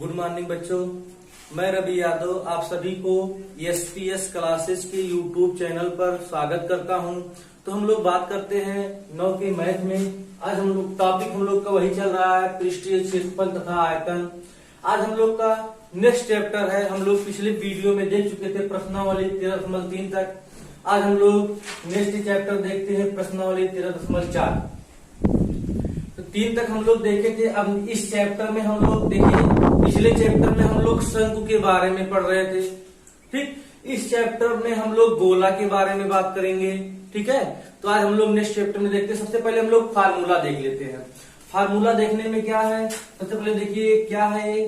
Good morning बच्चों, मैं रवि यादव आप सभी को एसपीएस क्लासेस के यूट्यूब चैनल पर स्वागत करता हूं। तो हम लोग बात करते हैं 9 के मैथ में। आज हम लोग टॉपिक हम लोग का वही चल रहा है, पृष्ठीय क्षेत्रफल तथा आयतन। आज हम लोग का नेक्स्ट चैप्टर है। हम लोग पिछले वीडियो में देख चुके थे प्रश्नावली 13.3 तक। आज हम लोग नेक्स्ट चैप्टर देखते हैं प्रश्नावली 13.4। तो 3 तक हम लोग देखे थे। अब इस चैप्टर में हम लोग देखिए, पिछले चैप्टर में हम लोग शंकु के बारे में पढ़ रहे थे, ठीक। इस चैप्टर में हम लोग गोला के बारे में बात करेंगे, ठीक है। तो आज हम लोग नेक्स्ट चैप्टर में देखते हैं। सबसे पहले हम लोग फार्मूला देख लेते हैं। फार्मूला देखने में क्या है, सबसे पहले देखिए क्या है।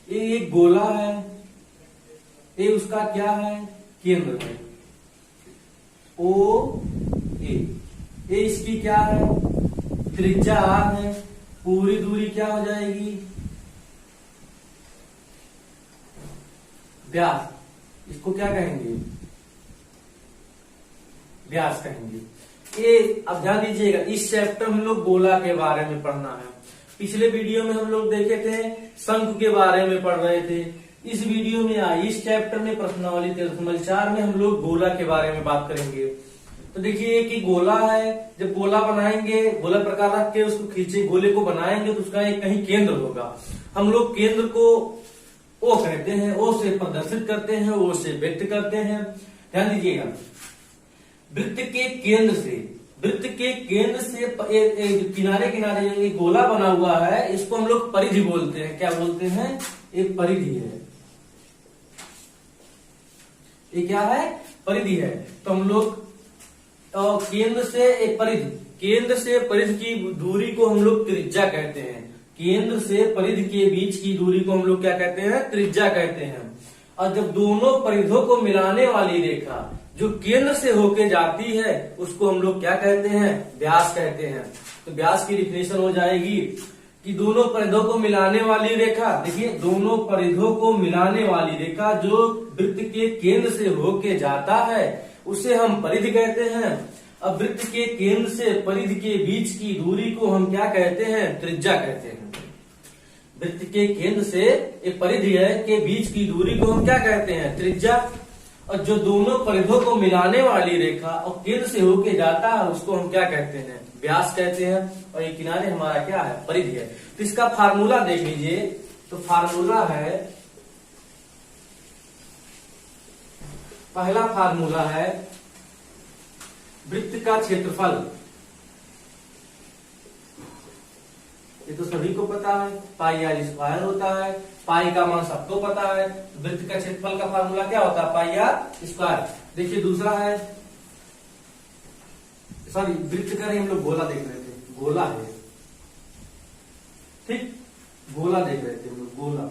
ये एक गोला है, ये उसका क्या है, केंद्र है ओ ए। ये इसकी क्या है, त्रिज्या आर है। पूरी दूरी क्या हो जाएगी, व्यास। इसको क्या कहेंगे, व्यास कहेंगे। ये अब ध्यान दीजिएगा, इस चैप्टर में हम लोग गोला के बारे में पढ़ना है। पिछले वीडियो में हम लोग देखे थे शंकु के बारे में पढ़ रहे थे। इस वीडियो में इस चैप्टर में प्रश्नावली 13.4 में हम लोग गोला के बारे में बात करेंगे। तो देखिए कि गोला है, जब गोला बनाएंगे, गोला प्रकार रख के उसको खींचे, गोले को बनाएंगे तो उसका एक कहीं केंद्र होगा। हम लोग केंद्र को ओ कहते हैं, ओ से प्रदर्शित करते हैं, ओ से व्यक्त करते हैं। ध्यान दीजिएगा, वृत्त के केंद्र से किनारे किनारे ये गोला बना हुआ है, इसको हम लोग परिधि बोलते हैं। क्या बोलते हैं, एक परिधि है। ये क्या है, परिधि है। तो हम लोग केंद्र से एक परिधि, केंद्र से परिधि की दूरी को हम लोग त्रिज्या कहते हैं। केंद्र से परिधि के बीच की दूरी को हम लोग क्या कहते हैं, त्रिज्या कहते हैं। और जब दोनों परिधियों को मिलाने वाली रेखा जो केंद्र से होके जाती है, उसको हम लोग क्या कहते हैं, व्यास कहते हैं। तो व्यास की डिफिनेशन हो जाएगी कि दोनों परिधियों को मिलाने वाली रेखा, देखिए दोनों परिधियों को मिलाने वाली रेखा जो वृत्त के केंद्र से होके जाता है, उसे हम परिधि कहते हैं। अब वृत्त के केंद्र से परिधि के बीच की दूरी को हम क्या कहते हैं, त्रिज्या कहते हैं। वृत्त के केंद्र से एक परिधि है के बीच की दूरी को हम क्या कहते हैं, त्रिज्या। और जो दोनों परिधियों को मिलाने वाली रेखा और केंद्र से होके जाता है, उसको हम क्या कहते हैं, व्यास कहते हैं। और ये किनारे हमारा क्या है, परिधि है। तो इसका फार्मूला देख लीजिए। तो फार्मूला है, पहला फार्मूला है वृत्त का क्षेत्रफल। ये तो सभी को पता है, पाई आर स्क्वायर होता है। पाई का मान सबको पता है। वृत्त का क्षेत्रफल का फार्मूला क्या होता है, पाई आर स्क्वायर। देखिए दूसरा है, सॉरी वृत्त का नहीं, हम लोग गोला देख रहे थे, गोला है, ठीक। गोला देख रहे थे हम लोग, गोला।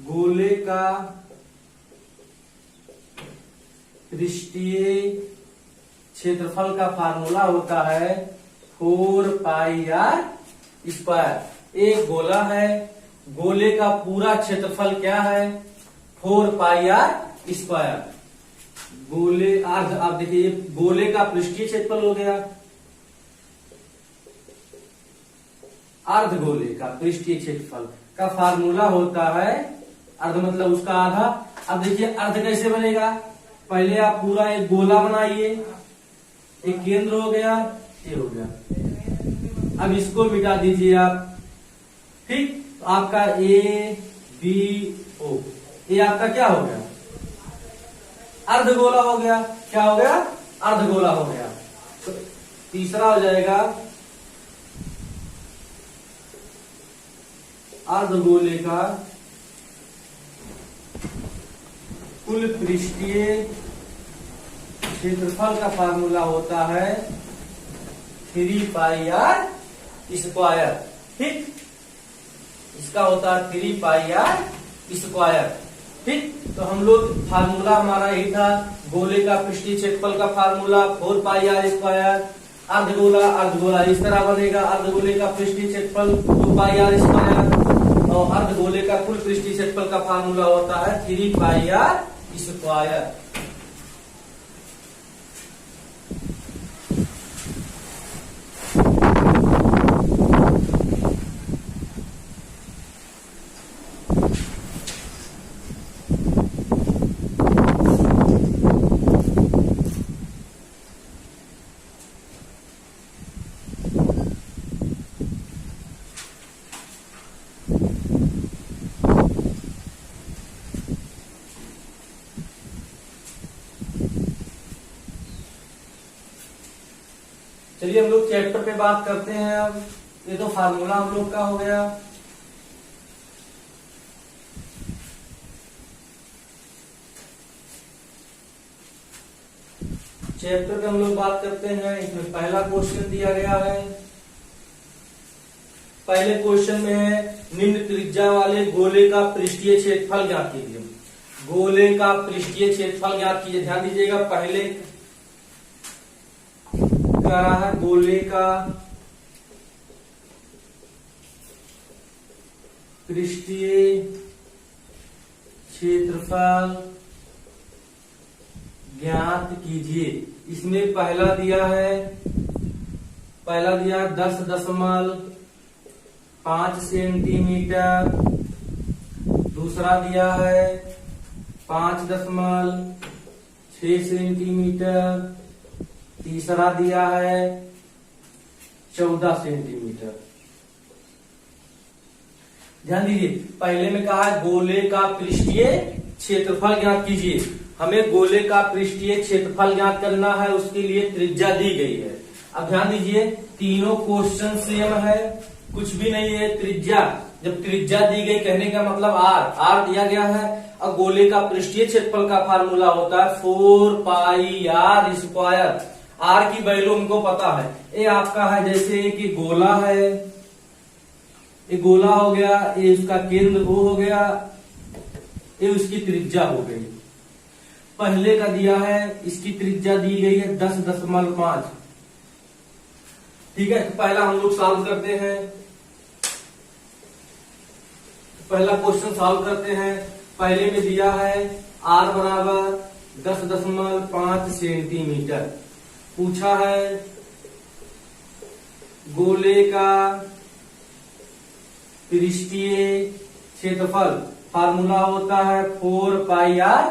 गोले का पृष्ठीय क्षेत्रफल का फार्मूला होता है 4 पाई आर स्क्वायर। एक गोला है, गोले का पूरा क्षेत्रफल क्या है, 4 पाई आर स्क्वायर। गोले अर्ध, आप देखिए गोले का पृष्ठीय क्षेत्रफल हो गया, अर्ध गोले का पृष्ठीय क्षेत्रफल का फार्मूला होता है, अर्ध मतलब उसका आधा। अब देखिए अर्ध कैसे बनेगा, पहले आप पूरा एक गोला बनाइए, एक केंद्र हो गया, ये हो गया। अब इसको मिटा दीजिए आप, ठीक। तो आपका ए बी ओ, ये आपका क्या हो गया, अर्धगोला हो गया। क्या हो गया, अर्धगोला हो गया। तो तीसरा हो जाएगा अर्धगोले का कुल पृष्ठीय क्षेत्रफल का फार्मूला होता है 3 पाई आर स्क्वायर, ठीक। इसका होता है 3 पाई आर स्क्वायर, ठीक। तो हम लोग फार्मूला हमारा यही था, गोले का पृष्ठीय क्षेत्रफल का फार्मूला 4 पाई आर स्क्वायर। अर्धगोला, अर्धगोला इस तरह बनेगा, अर्धगोले का पृष्ठीय क्षेत्रफल 2 पाई आर स्क्वायर। और अर्धगोले का कुल पृष्ठीय क्षेत्रफल का फार्मूला होता है 3 पाई आर स्क्वायर। चलिए हम लोग चैप्टर पे बात करते हैं। अब ये तो फार्मूला हम लोग का हो गया। चैप्टर पे हम लोग बात करते हैं। इसमें पहला क्वेश्चन दिया गया है। पहले क्वेश्चन में है निम्न त्रिज्या वाले गोले का पृष्ठीय क्षेत्रफल ज्ञात कीजिए। गोले का पृष्ठीय क्षेत्रफल ज्ञात कीजिए। ध्यान दीजिएगा, पहले कह रहा है गोले का पृष्ठीय क्षेत्रफल ज्ञात कीजिए। इसमें पहला दिया है 10.5 सेंटीमीटर, दूसरा दिया है 5.6 सेंटीमीटर, तीसरा दिया है 14 सेंटीमीटर। ध्यान दीजिए, पहले में कहा है गोले का पृष्ठीय क्षेत्रफल ज्ञात कीजिए। हमें गोले का पृष्ठीय क्षेत्रफल ज्ञात करना है, उसके लिए त्रिज्या दी गई है। अब ध्यान दीजिए, तीनों क्वेश्चन सेम है, कुछ भी नहीं है। त्रिज्या, जब त्रिज्या दी गई कहने का मतलब आर दिया गया है। अब गोले का पृष्ठीय क्षेत्रफल का फार्मूला होता है 4 पाई आर स्क्वायर। आर की वैल्यू हमको पता है। ये आपका है जैसे कि गोला है, ये गोला हो गया, ये इसका केंद्र O हो गया, ये उसकी त्रिज्या हो गई। पहले का दिया है, इसकी त्रिज्या दी गई है 10.5। ठीक है, तो पहला हम लोग सॉल्व करते हैं। पहला क्वेश्चन सॉल्व करते हैं। पहले में दिया है r बराबर 10.5 सेंटीमीटर। पूछा है गोले का पृष्ठीय क्षेत्रफल, फार्मूला होता है 4 पाई आर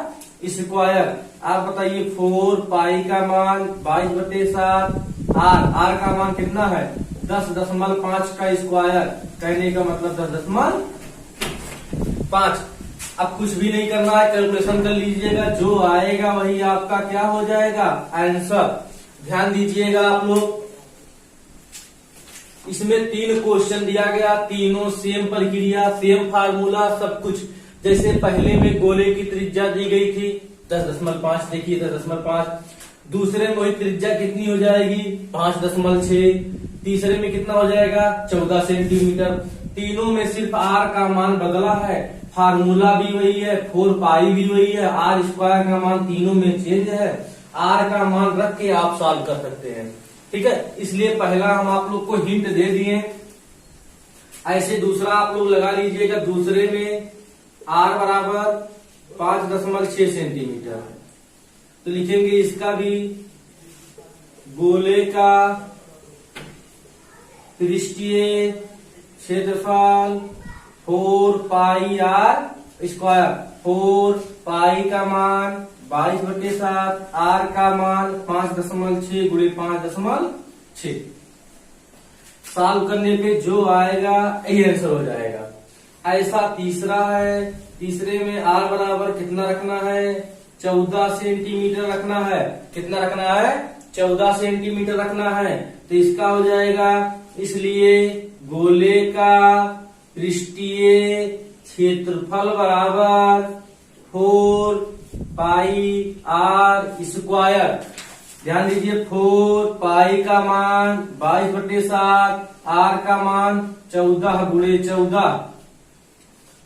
स्क्वायर। आप बताइए 4 पाई का मान 22/7, आर का मान कितना है 10.5 का स्क्वायर, कहने का मतलब 10.5। अब कुछ भी नहीं करना है, कैलकुलेशन कर लीजिएगा, जो आएगा वही आपका क्या हो जाएगा आंसर। ध्यान दीजिएगा आप लोग, इसमें 3 क्वेश्चन दिया गया, तीनों सेम प्रक्रिया, सेम फार्मूला, सब कुछ। जैसे पहले में गोले की त्रिज्या दी गई थी 10.5, देखिए 10.5। दूसरे में वही त्रिज्या कितनी हो जाएगी 5.6। तीसरे में कितना हो जाएगा 14 सेंटीमीटर। तीनों में सिर्फ आर का मान बदला है, फार्मूला भी वही है, 4 पाई भी वही है, आर स्क्वायर का मान तीनों में चेंज है। आर का मान रख के आप सॉल्व कर सकते हैं। ठीक है, इसलिए पहला हम आप लोग को हिंट दे दिए। ऐसे दूसरा आप लोग लगा लीजिएगा। दूसरे में r बराबर 5.6 सेंटीमीटर, तो लिखेंगे इसका भी गोले का पृष्ठीय क्षेत्रफल 4 पाई आर स्क्वायर। 4 पाई का मान 22/7, आर का मान 5.6 गुणे 5.6। सॉल्व करने पे जो आएगा यही आंसर हो जाएगा। ऐसा तीसरा है, तीसरे में आर बराबर कितना रखना है 14 सेंटीमीटर रखना है। कितना रखना है 14 सेंटीमीटर रखना है, तो इसका हो जाएगा, इसलिए गोले का पृष्ठीय क्षेत्रफल बराबर 4 पाई आर स्क्वायर। ध्यान दीजिए, 4 पाई का मान 22/7, आर का मान 14 गुणे 14।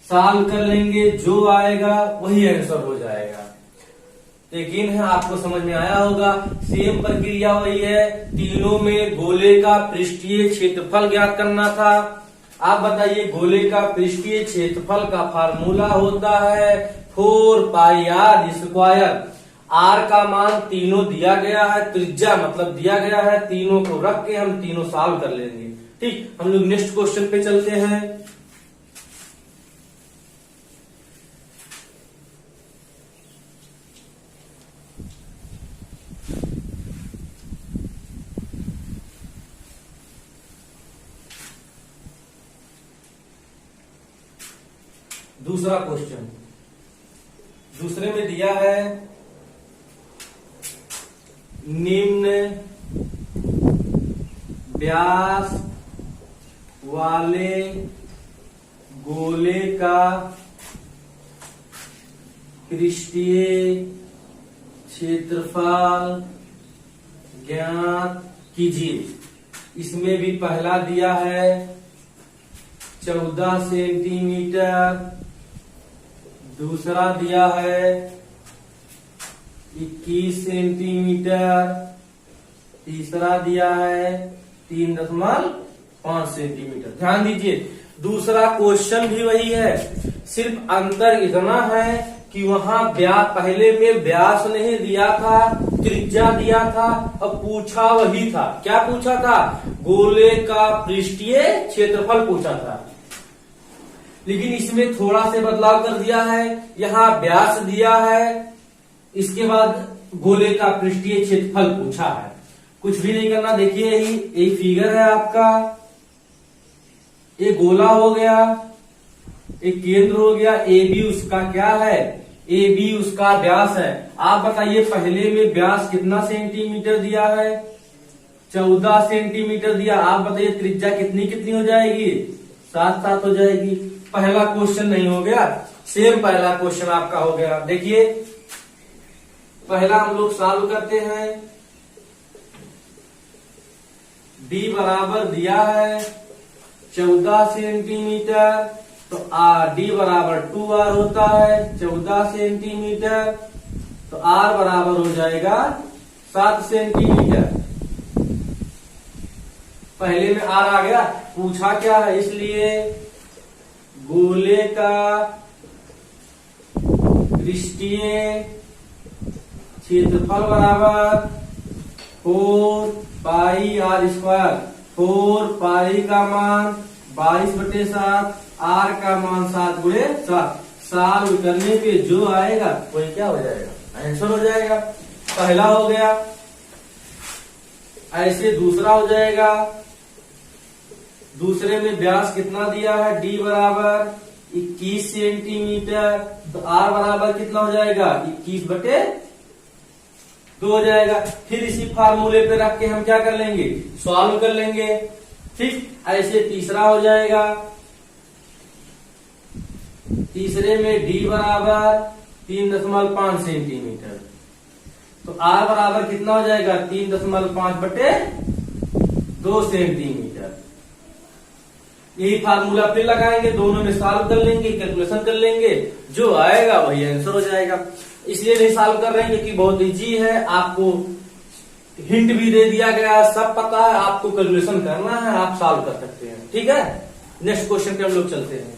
सॉल्व कर लेंगे, जो आएगा वही आंसर हो जाएगा। यकीन है आपको समझ में आया होगा। सेम प्रक्रिया वही है, तीनों में गोले का पृष्ठीय क्षेत्रफल ज्ञात करना था। आप बताइए, गोले का पृष्ठीय क्षेत्रफल का फार्मूला होता है 4 पाई आर स्क्वायर। आर का मान तीनों दिया गया है, त्रिज्या मतलब दिया गया है, तीनों को रख के हम तीनों सॉल्व कर लेंगे। ठीक, हम लोग नेक्स्ट क्वेश्चन पे चलते हैं। दूसरा क्वेश्चन, दूसरे में दिया है निम्न व्यास वाले गोले का पृष्ठीय क्षेत्रफल ज्ञात कीजिए। इसमें भी पहला दिया है 14 सेंटीमीटर, दूसरा दिया है 21 सेंटीमीटर, तीसरा दिया है 3.5 सेंटीमीटर। ध्यान दीजिए, दूसरा क्वेश्चन भी वही है, सिर्फ अंतर इतना है कि वहां पहले में व्यास नहीं दिया था, त्रिज्या दिया था, अब पूछा वही था। क्या पूछा था? गोले का पृष्ठीय क्षेत्रफल पूछा था, लेकिन इसमें थोड़ा से बदलाव कर दिया है। यहाँ व्यास दिया है, इसके बाद गोले का पृष्ठीय क्षेत्रफल पूछा है। कुछ भी नहीं करना। देखिए यही फिगर है आपका, एक गोला हो गया, एक केंद्र हो गया, ए बी उसका क्या है, ए बी उसका व्यास है। आप बताइए पहले में व्यास कितना सेंटीमीटर दिया है? 14 सेंटीमीटर दिया। आप बताइए त्रिज्या कितनी कितनी हो जाएगी? 7 हो जाएगी। पहला क्वेश्चन नहीं हो गया, सेम पहला क्वेश्चन आपका हो गया। देखिए पहला हम लोग सॉल्व करते हैं। डी बराबर दिया है 14 सेंटीमीटर, तो डी बराबर 2r होता है 14 सेंटीमीटर, तो r बराबर हो जाएगा 7 सेंटीमीटर। पहले में r आ गया, पूछा क्या है, इसलिए गोले का पृष्ठीय क्षेत्रफल बराबर 4 पाई r स्क्वायर। 4 पाई का मान 22/7, r का मान 7/7। सॉल्व करने पे जो आएगा वही क्या हो जाएगा, आंसर हो जाएगा। पहला हो गया, ऐसे दूसरा हो जाएगा। दूसरे में व्यास कितना दिया है? d बराबर 21 सेंटीमीटर, तो r बराबर कितना हो जाएगा? 21/2 हो जाएगा। फिर इसी फार्मूले पे रख के हम क्या कर लेंगे, सॉल्व कर लेंगे। ठीक, ऐसे तीसरा हो जाएगा। तीसरे में d बराबर 3.5 सेंटीमीटर, तो r बराबर कितना हो जाएगा? 3.5/2 सेंटीमीटर। यही फार्मूला फिर लगाएंगे, दोनों में सॉल्व कर लेंगे, कैलकुलेशन कर लेंगे, जो आएगा वही आंसर हो जाएगा। इसलिए नहीं सॉल्व कर रहे हैं क्योंकि बहुत इजी है, आपको हिंट भी दे दिया गया, सब पता है, आपको कैलकुलेशन करना है, आप सॉल्व कर सकते हैं। ठीक है, नेक्स्ट क्वेश्चन पे हम लोग चलते हैं।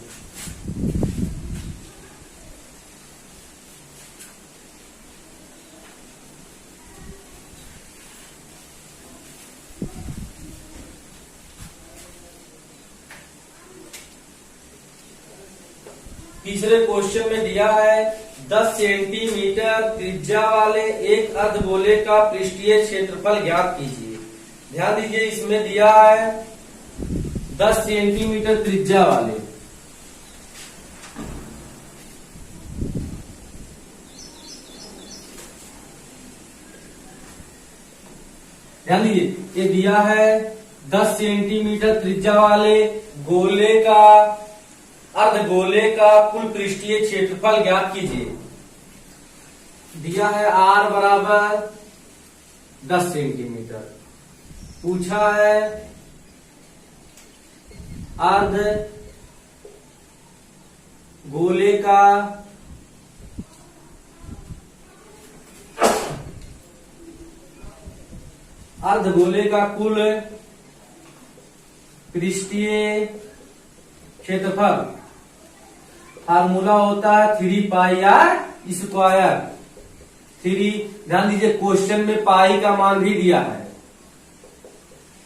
तीसरे क्वेश्चन में दिया है 10 सेंटीमीटर त्रिज्या वाले एक अर्धगोले का पृष्ठीय क्षेत्रफल ज्ञात कीजिए। ध्यान दीजिए, इसमें दिया है 10 सेंटीमीटर त्रिज्या वाले, ध्यान दीजिए, ये दिया है 10 सेंटीमीटर त्रिज्या वाले गोले का, अर्धगोले का कुल पृष्ठीय क्षेत्रफल ज्ञात कीजिए। दिया है r बराबर 10 सेंटीमीटर, पूछा है अर्ध गोले का कुल पृष्ठीय क्षेत्रफल। फार्मूला होता है 3 पाई r स्क्वायर। 3, ध्यान दीजिए क्वेश्चन में पाई का मान भी दिया है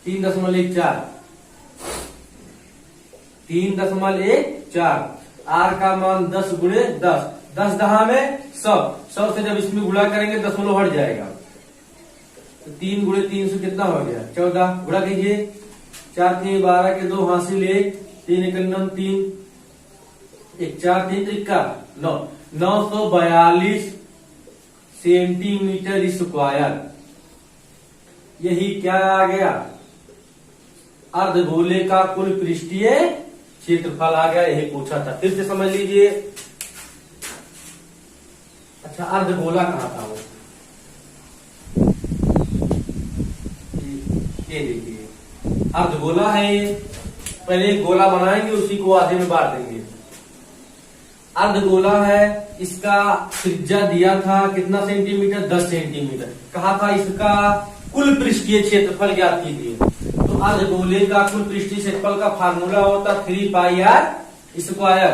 3.14, 3.14, r का मान 10/10, 10 दहा में 100 से जब इसमें गुणा करेंगे दशमलव हट जाएगा, तो 3 × 3 से कितना हो गया? 14। गुणा कीजिए, 4 3 12 के 2 हासिल 1, 3 1 9 3, 1 4 3 3 9, 942 सेंटीमीटर स्क्वायर। यही क्या आ गया? अर्धगोले का कुल पृष्ठीय क्षेत्रफल आ गया, यही पूछा था। फिर से समझ लीजिए। अच्छा, अर्धगोला कहाँ था वो, ये देखिए अर्धगोला है ये। पहले एक गोला बनाएंगे, उसी को आधे में बांट देंगे। अर्धगोला है, इसका त्रिज्या दिया था कितना सेंटीमीटर, 10 सेंटीमीटर। कहा था इसका कुल पृष्ठीय क्षेत्रफल ज्ञात कीजिए। तो अर्धगोले का कुल पृष्ठीय क्षेत्रफल का फार्मूला होता 3 पाई आर स्क्वायर।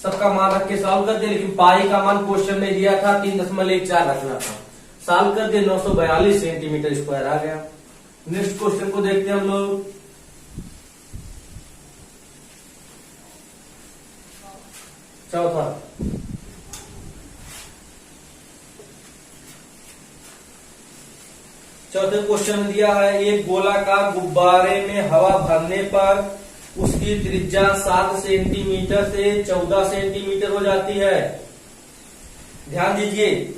सबका मान रख के सॉल्व कर दिया, लेकिन पाई का मान क्वेश्चन में दिया था 3.14 रखना था। सॉल्व कर दिया, 942 सेंटीमीटर स्क्वायर आ गया। नेक्स्ट क्वेश्चन को देखते हैं हम लोग। चौथा, चौथे क्वेश्चन में दिया है एक गोलाकार गुब्बारे में हवा भरने पर उसकी त्रिज्या 7 सेंटीमीटर से 14 सेंटीमीटर हो जाती है। ध्यान दीजिए,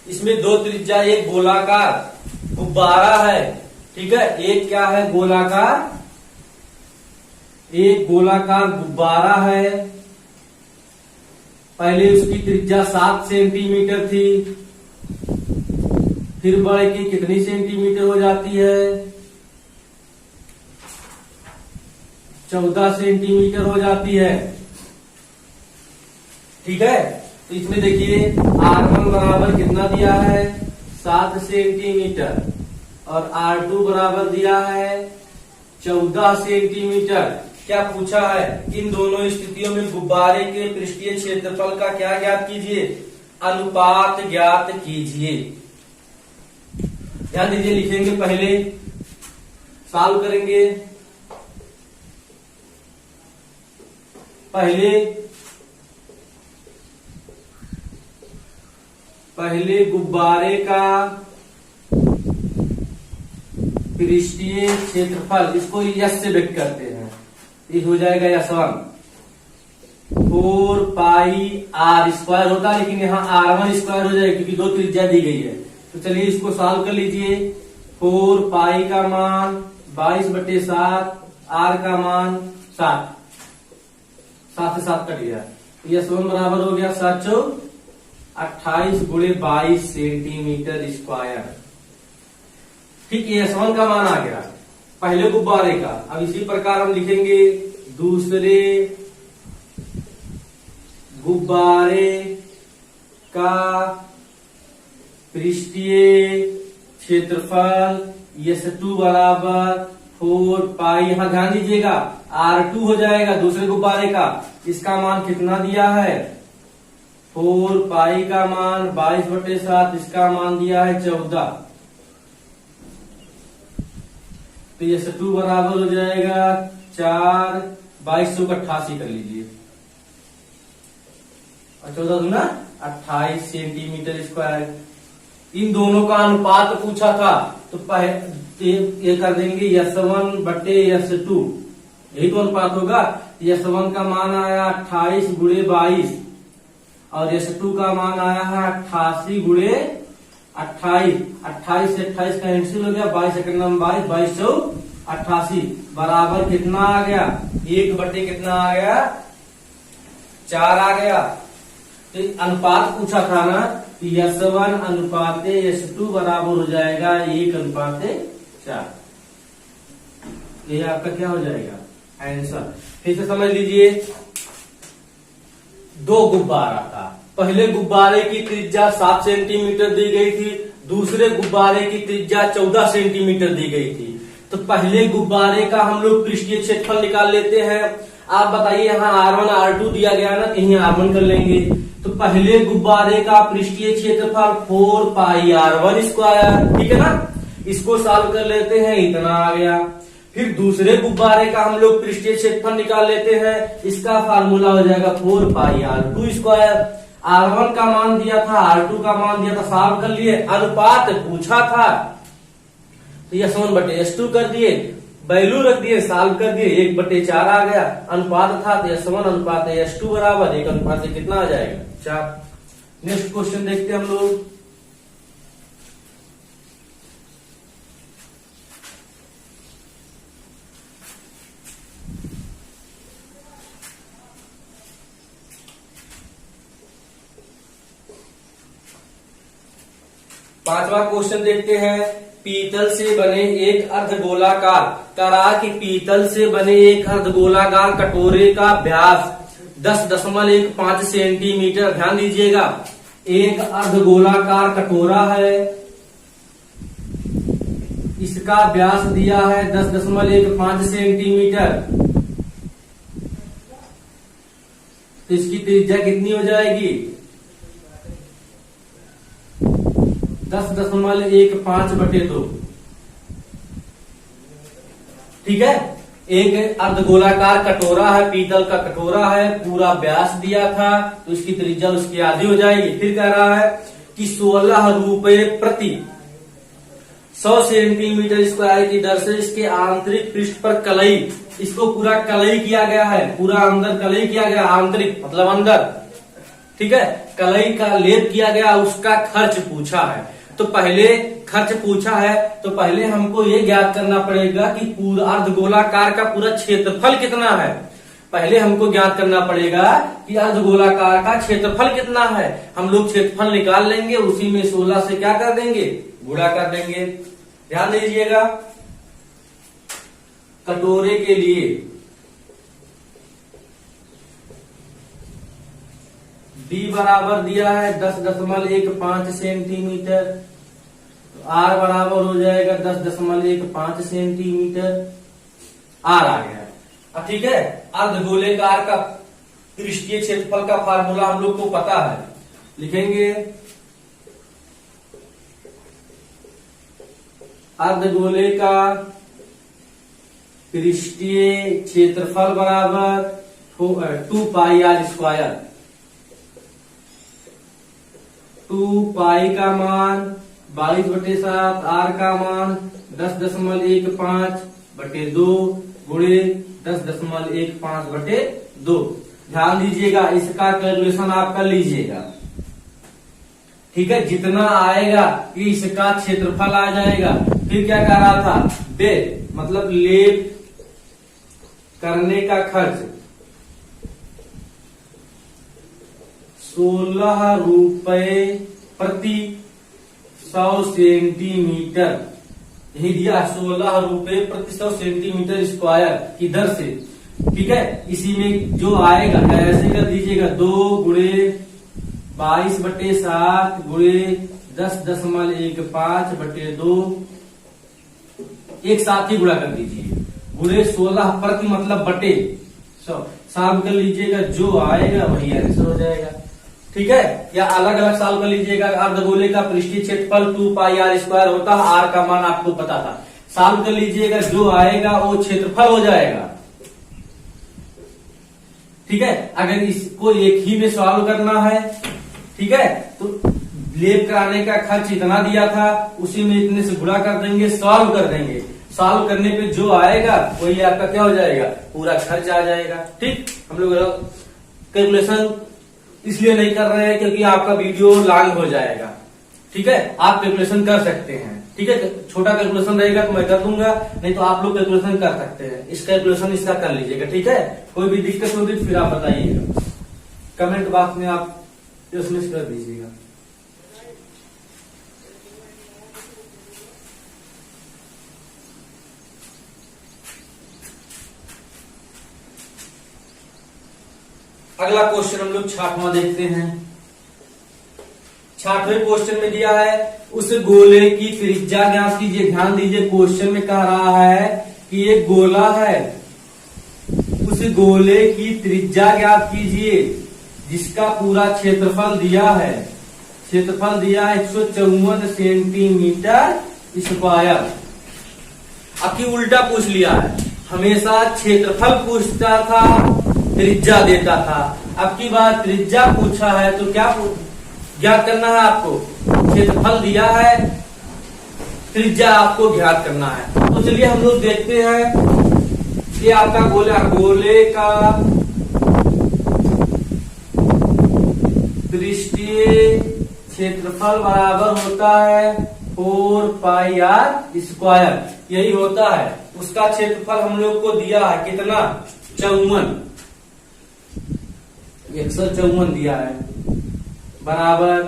इसमें दो त्रिज्या, एक गोलाकार गुब्बारा है, ठीक है, एक क्या है गोलाकार, एक गोलाकार गुब्बारा है। पहले उसकी त्रिज्या 7 सेंटीमीटर थी, फिर बढ़ के कितनी सेंटीमीटर हो जाती है, 14 सेंटीमीटर हो जाती है, ठीक है। तो इसमें देखिए R1 बराबर कितना दिया है, 7 सेंटीमीटर, और R2 बराबर दिया है 14 सेंटीमीटर। क्या पूछा है, इन दोनों स्थितियों में गुब्बारे के पृष्ठीय क्षेत्रफल का क्या ज्ञात कीजिए, अनुपात ज्ञात कीजिए। ध्यान दीजिए, लिखेंगे पहले, सॉल्व करेंगे। पहले गुब्बारे का पृष्ठीय क्षेत्रफल, इसको यस से व्यक्त करते हैं, ये हो जाएगा S1 4 पाई आर स्क्वायर होता है, लेकिन यहाँ R1 स्क्वायर हो जाएगा क्योंकि दो त्रिज्या दी गई है। तो चलिए इसको सॉल्व कर लीजिए। 4 पाई का मान 22/7, आर का मान 7, 7 से 7 कट गया। S1 बराबर हो गया 7 28 × 22 सेंटीमीटर स्क्वायर। ठीक है, S1 का मान आ गया पहले गुब्बारे का। अब इसी प्रकार हम लिखेंगे दूसरे गुब्बारे का पृष्ठीय क्षेत्रफल S2 बराबर 4 पाई, यहां ध्यान दीजिएगा R2 हो जाएगा दूसरे गुब्बारे का। इसका मान कितना दिया है, 4 पाई का मान 22/7, इसका मान दिया है 14। तो S2 बराबर हो जाएगा 4, 2288 कर लीजिए, और 14 दूना 28 सेंटीमीटर स्क्वायर। इन दोनों का अनुपात पूछा था, तो ये कर देंगे S1/S2, यही तो अनुपात होगा। S1 का मान आया 28 × 22, और S2 का मान आया है 88 × 28। 28 से 28 का कैंसिल हो गया, 22 सेकंड में 22, 22 × 88 बराबर कितना आ गया, 1/, कितना आ गया, 4 आ गया। तो अनुपात पूछा था ना, तो S1 अनुपात S2 बराबर हो जाएगा 1/4। ये आपका क्या हो जाएगा आंसर। फिर से समझ लीजिए, दो गुब्बारा था, पहले गुब्बारे की त्रिज्या 7 सेंटीमीटर दी गई थी, दूसरे गुब्बारे की त्रिज्या 14 सेंटीमीटर दी गई थी। तो पहले गुब्बारे का हम लोग पृष्ठीय क्षेत्रफल निकाल लेते हैं। आप बताइए, यहाँ R1 R2 दिया गया ना, कहीं R1 कर लेंगे। तो पहले गुब्बारे का पृष्ठीय क्षेत्रफल 4 पाई R1 स्क्वायर, ठीक है ना, इसको सॉल्व कर लेते हैं, इतना आ गया। फिर दूसरे गुब्बारे का हम लोग पृष्ठीय क्षेत्रफल निकाल लेते हैं, इसका फार्मूला हो जाएगा 4 पाई R2 स्क्वायर। R1 का मान दिया था, R2 का मान दिया था, सॉल्व कर लिए। अनुपात पूछा था, तो S1/S2 कर दिए, वैल्यू रख दिए, सॉल्व कर दिए, 1/4 आ गया। अनुपात था तो S1 अनुपात S2 बराबर 1 अनुपात कितना आ जाएगा, 4। नेक्स्ट क्वेश्चन देखते हैं हम लोग। 5वां क्वेश्चन देखते हैं। पीतल से बने एक अर्धगोलाकार, करा कि पीतल से बने एक अर्धगोलाकार कटोरे का व्यास 10.15 सेंटीमीटर। ध्यान दीजिएगा, एक अर्धगोलाकार कटोरा है, इसका व्यास दिया है 10.15 सेंटीमीटर, तो इसकी त्रिज्या कितनी हो जाएगी? 10.15/2। ठीक है, एक अर्धगोलाकार कटोरा है, पीतल का कटोरा है, पूरा व्यास दिया था, तो इसकी त्रिज्या उसकी आधी हो जाएगी। फिर कह रहा है कि 16 रुपए प्रति 100 सेंटीमीटर स्क्वायर की दर से इसके आंतरिक पृष्ठ पर कलई, इसको पूरा कलई किया गया है, पूरा अंदर कलई किया गया, आंतरिक मतलब अंदर, ठीक है, कलई का लेप किया गया, उसका खर्च पूछा है। तो पहले खर्च पूछा है तो पहले हमको ये ज्ञात करना पड़ेगा कि पूरा अर्धगोलाकार का पूरा क्षेत्रफल कितना है। पहले हमको ज्ञात करना पड़ेगा कि अर्धगोलाकार का क्षेत्रफल कितना है। हम लोग क्षेत्रफल निकाल लेंगे, उसी में 16 से क्या कर देंगे? गुणा कर देंगे। ध्यान दीजिएगा, कटोरे के लिए D बराबर दिया है 10.15 सेंटीमीटर, तो R बराबर हो जाएगा 10.15 सेंटीमीटर, R आ गया। अब ठीक है, अर्धगोलाकार का पृष्ठीय क्षेत्रफल का फार्मूला हम लोग को पता है, लिखेंगे अर्धगोले का पृष्ठीय क्षेत्रफल बराबर 2 पाई r स्क्वायर। 2 पाई का मान 22/7, r का मान 10.15/2 गुणे 10.15/2। ध्यान दीजिएगा, इसका कैलकुलेशन आप कर लीजिएगा। ठीक है, जितना आएगा कि इसका क्षेत्रफल आ जाएगा। फिर क्या कह रहा था? बे मतलब लेप करने का खर्च 16 रुपए प्रति 100 सेंटीमीटर, यही दिया 16 रुपए प्रति 100 सेंटीमीटर स्क्वायर की दर से। ठीक है, इसी में जो आएगा ऐसे कर दीजिएगा, 2 गुणे 22/7 गुणे 10.15/2, एक साथ ही गुणा कर दीजिए, गुणे 16 प्रति मतलब बटे 100, साल कर लीजिएगा, जो आएगा वही आंसर हो जाएगा। ठीक है, या अलग अलग साल कर लीजिएगा। अर्धगोले का पृष्ठीय क्षेत्रफल 2 पाई r स्क्वायर होता है, r का मान आपको पता था, साल कर लीजिएगा, जो आएगा वो क्षेत्रफल हो जाएगा। ठीक है, अगर इसको एक ही में सॉल्व करना है, ठीक है, तो लेप कराने का खर्च इतना दिया था, उसी में इतने से गुणा कर देंगे, सॉल्व कर देंगे। सॉल्व करने पे जो आएगा वही आपका क्या हो जाएगा? पूरा खर्च आ जाएगा। ठीक, हम लोग कैलकुलेशन इसलिए नहीं कर रहे हैं क्योंकि आपका वीडियो लॉन्ग हो जाएगा। ठीक है, आप कैलकुलेशन कर सकते हैं। ठीक है, छोटा कैलकुलेशन रहेगा तो मैं कर दूंगा, नहीं तो आप लोग कैलकुलेशन कर सकते हैं। इस कैलकुलेशन इसका कर लीजिएगा। ठीक है, कोई भी दिक्कत होगी फिर आप बताइएगा, कमेंट बॉक्स में आप इसमें कर दीजिएगा। अगला क्वेश्चन हम लोग 6वां देखते हैं। 6वें क्वेश्चन में दिया है उस गोले की त्रिज्या ज्ञात कीजिए। ध्यान दीजिए, क्वेश्चन में कह रहा है कि एक गोला है, उस गोले की त्रिज्या ज्ञात कीजिए जिसका पूरा क्षेत्रफल दिया है। क्षेत्रफल दिया है 154 सेंटीमीटर स्क्वायर। अब की उल्टा पूछ लिया है, हमेशा क्षेत्रफल पूछता था, त्रिज्या देता था। अब की बार त्रिज्या पूछा है तो क्या ज्ञात करना है आपको? क्षेत्रफल दिया है, त्रिज्या आपको ज्ञात करना है। तो चलिए हम लोग देखते हैं, ये आपका गोले का पृष्ठीय क्षेत्रफल बराबर होता है 4 पाई r स्क्वायर, यही होता है। उसका क्षेत्रफल हम लोग को दिया है कितना? 154 दिया है, बराबर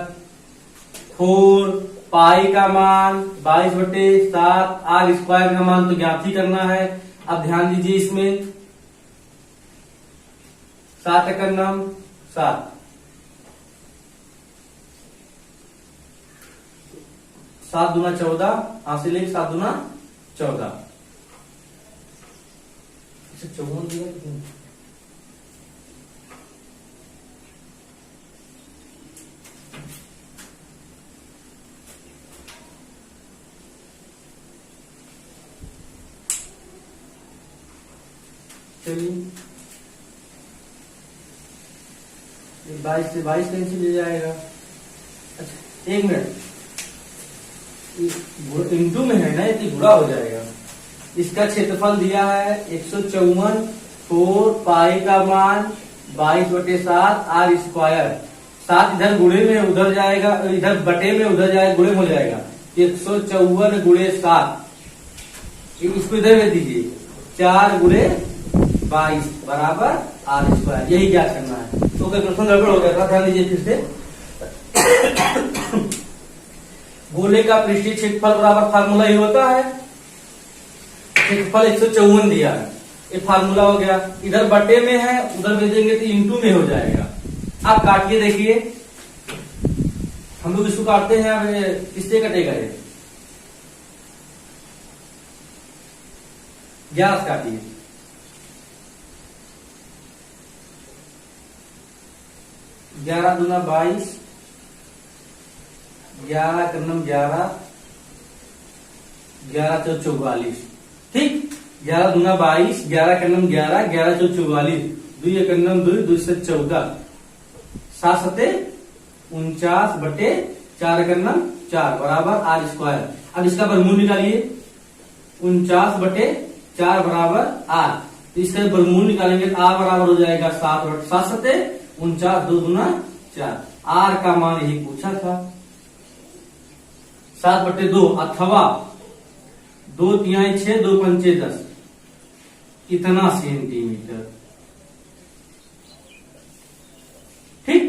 4 पाई का मान 22/7, आर स्क्वायर का मान तो ज्ञात ही करना है। अब ध्यान दीजिए इसमें 7 एकड़ नाम 7, 7 दूना 14, हासिल 7 दूना 14, 54 दिया कितने? चलिए 22 से 22 कैंसिल हो जाएगा। अच्छा 1 मिनट, इंटू में है ना, ये बुरा हो जाएगा। इसका क्षेत्रफल दिया है 154, 4 पाई का मान 22/7 आर स्क्वायर, 7 इधर गुणे में उधर जाएगा, इधर बटे में उधर जाएगा, गुणे में हो जाएगा 154 गुणे 7, इसको इधर में दीजिए 4 गुणे 22 बराबर आर स्क्वायर, यही ज्ञात करना है। तो क्वेश्चन गड़बड़ हो गया था, ध्यान दीजिए फिर से। गोले का पृष्ठीय क्षेत्रफल बराबर फार्मूला ही होता है, क्षेत्रफल 154 दिया है, ये फार्मूला हो गया। इधर बटे में है, उधर भेजेंगे तो इंटू में हो जाएगा। आप काटिए देखिए, हम लोग इसको काटते हैं, अब किससे कटेगा ये? 11 काटिए, 11 दूना 22, 11 कर्नम 11, 11 चौ 44, ठीक। 11 दूना 22, 11 कर्नम 11, 11 चौ 44, 2 कर्नम 2, 2 से 14, 7 सते 49/4 कर्नम 4 बराबर आर स्क्वायर। अब इसका वर्गमूल निकालिए, 49/4 बराबर आर, तो इसका वर्गमूल निकालेंगे तो आर बराबर हो जाएगा 7 सते 49, 2 दूना 4। आर का मान यही पूछा था, 7/2 अथवा 2 तिहाई 6, 2 पंचे 10, इतना सेंटीमीटर, ठीक।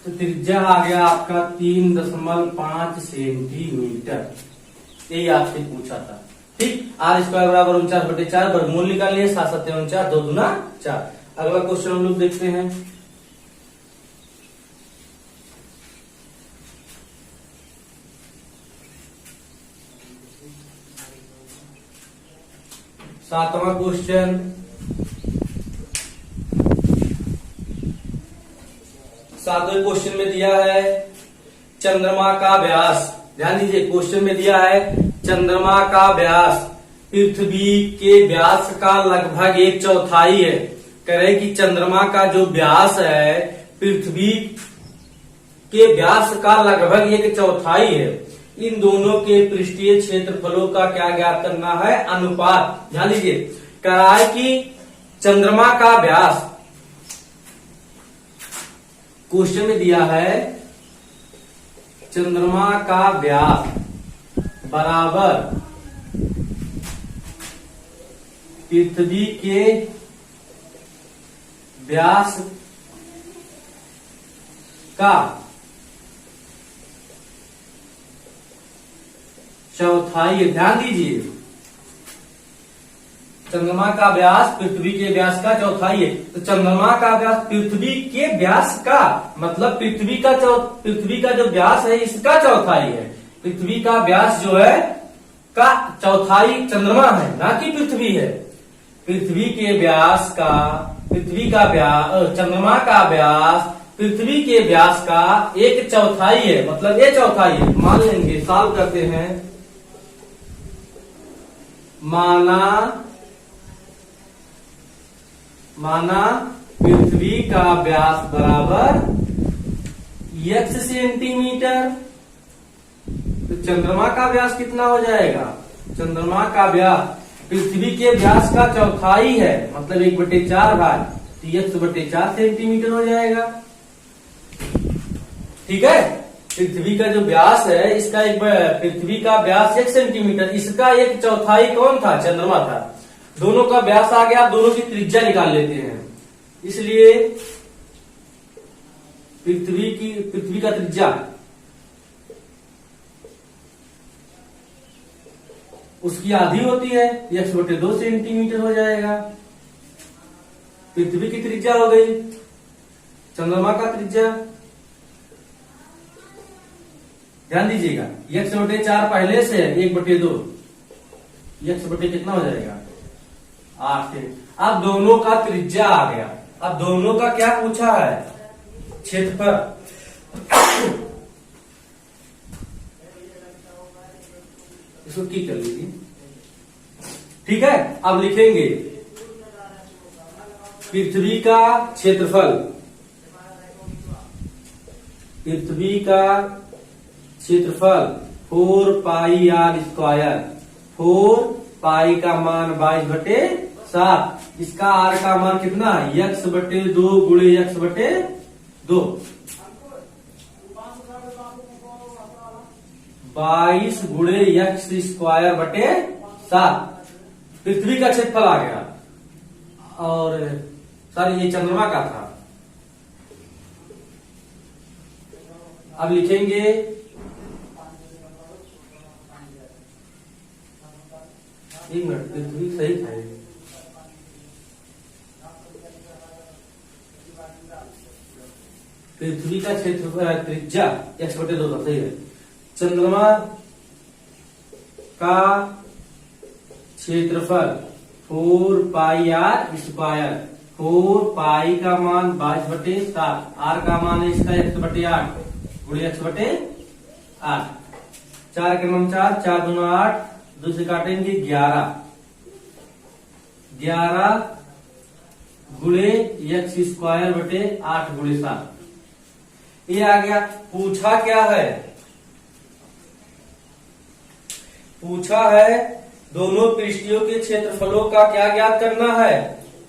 तो त्रिज्या आ गया आपका 3.5 सेंटीमीटर, यही आपसे पूछा था, ठीक। आर स्क्वायर बराबर 49/4, वर्गमूल निकालिए, 7 सत्ते 49, 2 दूना 4। अगला क्वेश्चन हम लोग देखते हैं। सातवां क्वेश्चन, सातवें क्वेश्चन में दिया है चंद्रमा का व्यास। ध्यान दीजिए, क्वेश्चन में दिया है चंद्रमा का व्यास पृथ्वी के व्यास का लगभग 1/4 है। कह रहे कि चंद्रमा का जो व्यास है पृथ्वी के व्यास का लगभग 1/4 है। इन दोनों के पृष्ठीय क्षेत्रफलों का क्या ज्ञात करना है? अनुपात। ध्यान दीजिए, कह रहा है कि चंद्रमा का व्यास, क्वेश्चन में दिया है चंद्रमा का व्यास बराबर पृथ्वी के व्यास का चौथाई। ध्यान दीजिए, चंद्रमा का व्यास पृथ्वी के व्यास का चौथाई है। तो चंद्रमा का व्यास पृथ्वी के व्यास का मतलब पृथ्वी का जो व्यास है इसका चौथाई है। पृथ्वी का व्यास जो है का चौथाई चंद्रमा है, ना कि पृथ्वी है। पृथ्वी के व्यास का चंद्रमा का व्यास पृथ्वी के व्यास का 1/4 है, मतलब ये चौथाई है। मान लेंगे, सॉल्व करते हैं। माना पृथ्वी का व्यास बराबर x सेंटीमीटर, तो चंद्रमा का व्यास कितना हो जाएगा? चंद्रमा का व्यास पृथ्वी के व्यास का चौथाई है, मतलब 1/4 भाग, तो x/4 सेंटीमीटर हो जाएगा। ठीक है, पृथ्वी का जो व्यास है इसका पृथ्वी का व्यास 1 सेंटीमीटर, इसका 1/4 कौन था? चंद्रमा था। दोनों का व्यास आ गया, दोनों की त्रिज्या निकाल लेते हैं। इसलिए पृथ्वी का त्रिज्या उसकी आधी होती है, x/2 सेंटीमीटर हो जाएगा। पृथ्वी की त्रिज्या हो गई, चंद्रमा का त्रिज्या ध्यान दीजिएगा, x/4 पहले से है, 1/2 x/ कितना हो जाएगा 8। अब दोनों का त्रिज्या आ गया। अब दोनों का क्या पूछा है, क्षेत्रफल। इसको की कर लीजिए, ठीक है। अब लिखेंगे पृथ्वी का क्षेत्रफल, पृथ्वी का क्षेत्रफल 4πr²। 4 का मान 22/7, इसका आर का मान कितना, x/2 गुणे x/2, 22 गुणे x²/7 पृथ्वी का क्षेत्रफल आ गया। और सर ये चंद्रमा का था। अब लिखेंगे एक मिनट, पृथ्वी सही था ये। पृथ्वी का क्षेत्रफल त्रिज्या x/2 था, सही है। चंद्रमा का क्षेत्रफल 4πr²। 4 का मान 22/7, r का मान है इसका x/8 गुणे x/8। 4 के मान 4, 4 दूना 8, 2 से काटेंगे 11 गुणे x²/8 गुणे 7। ये आ गया। पूछा क्या है, पूछा है दोनों पृष्ठों के क्षेत्रफलों का क्या ज्ञात करना है,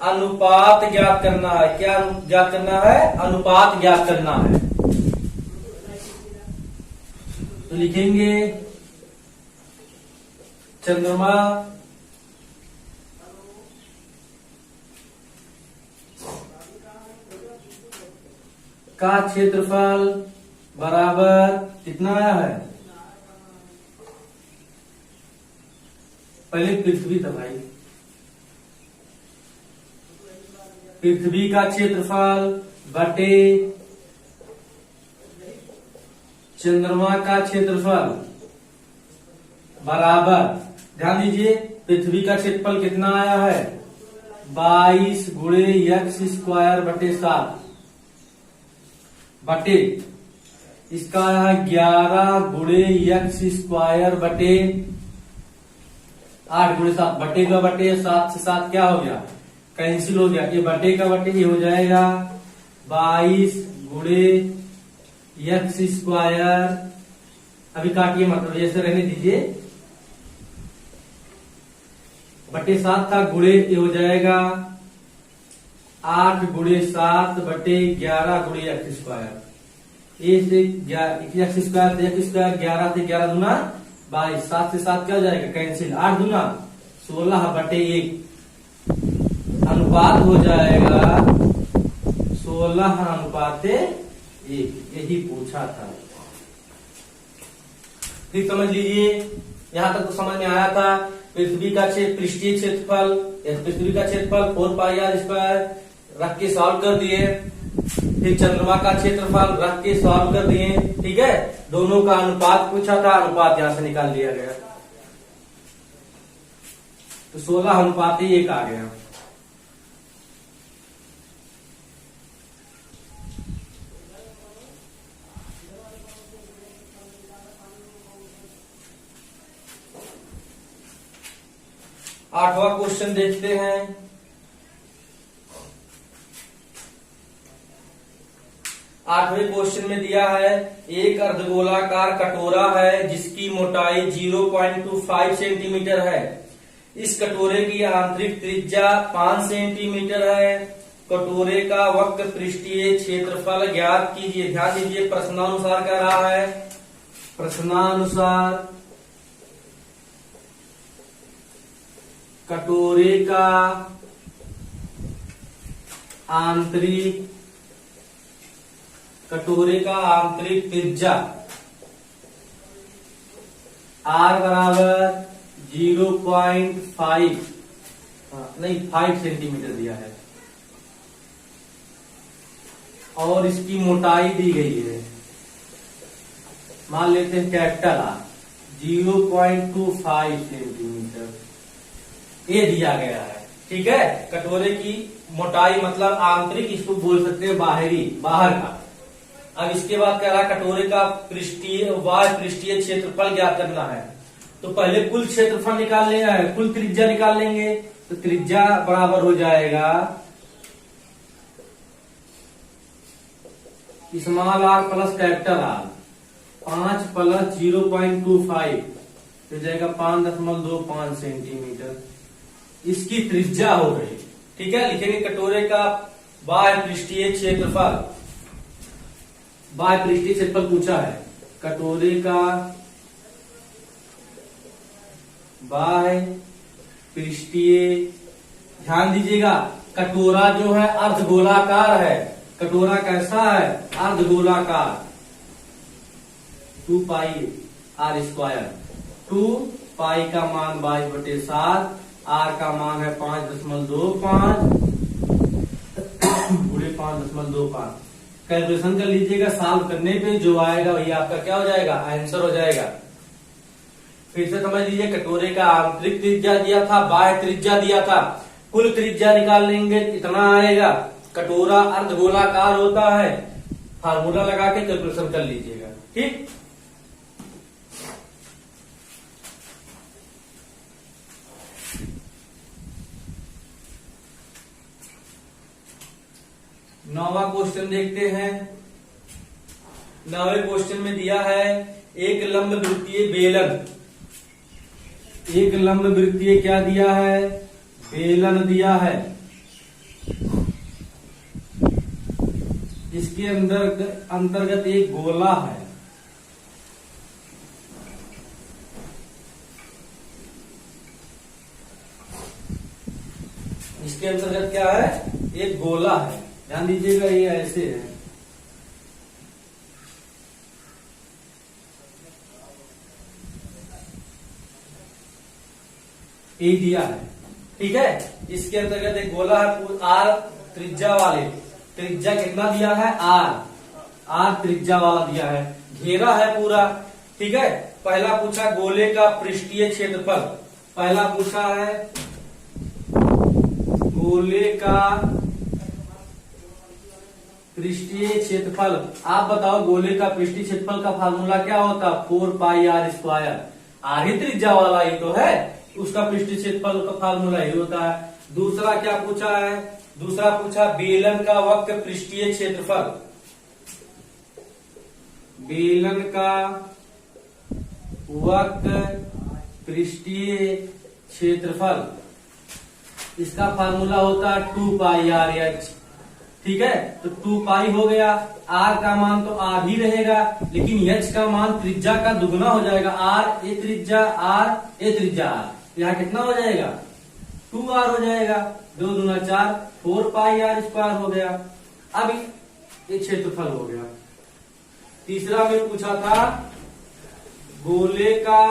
अनुपात ज्ञात करना है। क्या ज्ञात करना है, अनुपात ज्ञात करना है। तो लिखेंगे चंद्रमा का क्षेत्रफल बराबर कितना आया है, पहले पृथ्वी था भाई, पृथ्वी का क्षेत्रफल बटे चंद्रमा का क्षेत्रफल बराबर, ध्यान दीजिए पृथ्वी का क्षेत्रफल कितना आया है 22 गुणे x²/7 बटे इसका आया है 11 गुणे x² बटे 8 गुणे 7 बटे का बटे 7 से 7 क्या हो गया, कैंसिल हो गया। ये बटे का बटे ये हो जाएगा 22 गुणे x²। अभी काटिए मतलब ऐसे रहने दीजिए, बटे 7 था गुणे ये हो जाएगा 8 गुणे 7 बटे 11 गुणे x²। ए से x² 11 से 11 दूना 22, 7 से 7 क्या हो जाएगा कैंसिल, 8 दूना 16 बटे 1 अनुपात हो जाएगा 16:1। यही पूछा था। फिर समझ लीजिए, यहां तक तो समझ में आया था। पृथ्वी का पृष्ठीय क्षेत्रफल, पृथ्वी का क्षेत्रफल 4πr² रख के सॉल्व कर दिए। फिर चंद्रमा का क्षेत्रफल रख के सॉल्व कर दिए, ठीक है। दोनों का अनुपात पूछा था, अनुपात यहां से निकाल लिया गया, तो 16:1 आ गया। आठवां क्वेश्चन देखते हैं। आठवें क्वेश्चन में दिया है एक अर्धगोलाकार कटोरा है जिसकी मोटाई 0.25 सेंटीमीटर है। इस कटोरे की आंतरिक त्रिज्या 5 सेंटीमीटर है। कटोरे का वक्र पृष्ठीय क्षेत्रफल ज्ञात कीजिए। ध्यान दीजिए प्रश्नानुसार कह रहा है, प्रश्नानुसार कटोरे का आंतरिक त्रिज्या R बराबर 0.25 0.5 नहीं 5 सेंटीमीटर दिया है और इसकी मोटाई दी गई है, मान लेते हैं कैपिटल आर 0.25 सेंटीमीटर ये दिया गया है। ठीक है, कटोरे की मोटाई मतलब आंतरिक, इसको बोल सकते हैं बाहरी, बाहर का। अब इसके बाद कह रहा कटोरे का पृष्ठीय बाह्य पृष्ठीय क्षेत्रफल ज्ञात करना है। तो पहले कुल क्षेत्रफल निकाल लेना है, कुल त्रिज्या निकाल लेंगे। तो त्रिज्या बराबर हो जाएगा small r plus capital R, 5 plus 0.25 हो जाएगा 5.25 सेंटीमीटर। इसकी त्रिज्या हो गई। ठीक है, लिखेंगे कटोरे का बाह्य पृष्ठीय क्षेत्रफल, बाह्य पृष्ठीय क्षेत्रफल पूछा है, कटोरे का बाह्य पृष्ठीय। ध्यान दीजिएगा कटोरा जो है अर्धगोलाकार है, कटोरा कैसा है, अर्धगोलाकार। 2 पाई आर स्क्वायर, 2 पाई का मान 22/7, आर का मान है 5.25 पूरे 5.25। कैलकुलेशन कर लीजिएगा, सॉल्व करने पे जो आएगा वही आपका क्या हो जाएगा, आंसर हो जाएगा। फिर से समझ लीजिए, कटोरे का आंतरिक त्रिज्या दिया था, बाह्य त्रिज्या दिया था, कुल त्रिज्या निकाल लेंगे इतना आएगा। कटोरा अर्धगोलाकार होता है, फार्मूला लगा के कैलकुलेशन कर लीजिएगा। ठीक, नौवां क्वेश्चन देखते हैं। 9वें क्वेश्चन में दिया है एक लंब वृत्तीय बेलन, एक लंब वृत्तीय क्या दिया है, बेलन दिया है। इसके अंतर्गत एक गोला है, इसके अंतर्गत क्या है, एक गोला है। ध्यान दीजिएगा ये ऐसे है, ये दिया है। ठीक है, इसके अंतर्गत एक गोला है, आर त्रिज्या वाले, त्रिज्या कितना दिया है, आर त्रिज्या वाला दिया है, घेरा है पूरा। ठीक है, पहला पूछा गोले का पृष्ठीय क्षेत्रफल, पहला पूछा है गोले का पृष्ठीय क्षेत्रफल। आप बताओ गोले का पृष्ठीय क्षेत्रफल का फार्मूला क्या होता, 4 पाई आर स्क्वायर। आर ही त्रिज्या वाला ही तो है, उसका पृष्ठीय क्षेत्रफल का फार्मूला ही होता है। दूसरा क्या पूछा है, दूसरा पूछा बेलन का वक्र पृष्ठीय क्षेत्रफल, बेलन का वक्र पृष्ठीय क्षेत्रफल, इसका फार्मूला होता है 2 पाई आर एच। ठीक है, तो 2 पाई हो गया, आर का मान तो आर ही रहेगा, लेकिन एच का मान त्रिज्या का दुगना हो जाएगा। आर ए त्रिज्या, आर ए त्रिज्या आर, यहाँ कितना हो जाएगा, 2r हो जाएगा, 2 दूना 4, 4 पाई आर स्क्वायर हो गया। अब ये क्षेत्रफल हो गया। तीसरा में पूछा था गोले का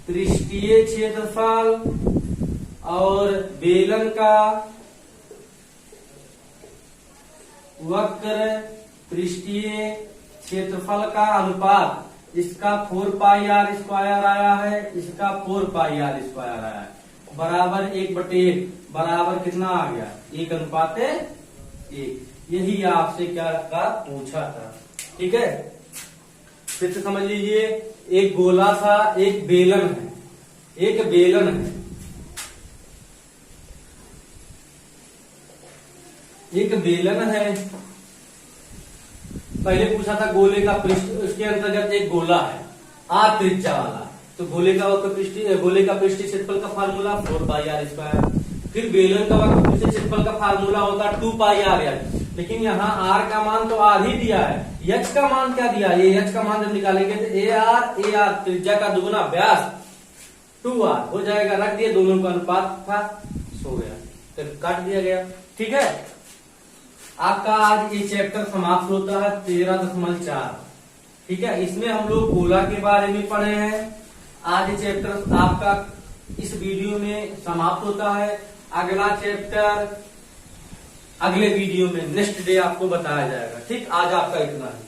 पृष्ठीय क्षेत्रफल और बेलन का वक्र पृष्ठीय क्षेत्रफल का अनुपात, इसका 4 पाई आर स्क्वायर आया है, इसका 4 पाई आर स्क्वायर आया है, बराबर 1/1, बराबर कितना आ गया, 1:1। यही आपसे क्या का पूछा था। ठीक है, फिर से समझ लीजिए, एक गोला था, एक बेलन है, एक बेलन है, एक बेलन है। पहले पूछा था गोले का पृष्ठ, उसके अंतर्गत एक गोला है आर त्रिज्या वाला, तो गोले का वक्र पृष्ठीय, गोले का पृष्ठीय क्षेत्रफल का फार्मूला 4 पाई आर स्क्वायर। फिर बेलन का वक्र पृष्ठीय क्षेत्रफल का फार्मूला होता है 2 पाई आर एच, लेकिन यहाँ आर का मान तो आर ही दिया है, एच का मान क्या दिया, ये एच का मान जब निकालेंगे तो ए आर त्रिज्या का दुगुना व्यास 2r हो जाएगा, रख दिए, दोनों का अनुपात था, सो गया, फिर काट दिया गया। ठीक है, आपका आज ये चैप्टर समाप्त होता है 13.4। ठीक है, इसमें हम लोग गोला के बारे में पढ़े हैं। आज ये चैप्टर आपका इस वीडियो में समाप्त होता है। अगला चैप्टर अगले वीडियो में नेक्स्ट डे आपको बताया जाएगा। ठीक, आज आपका इतना ही।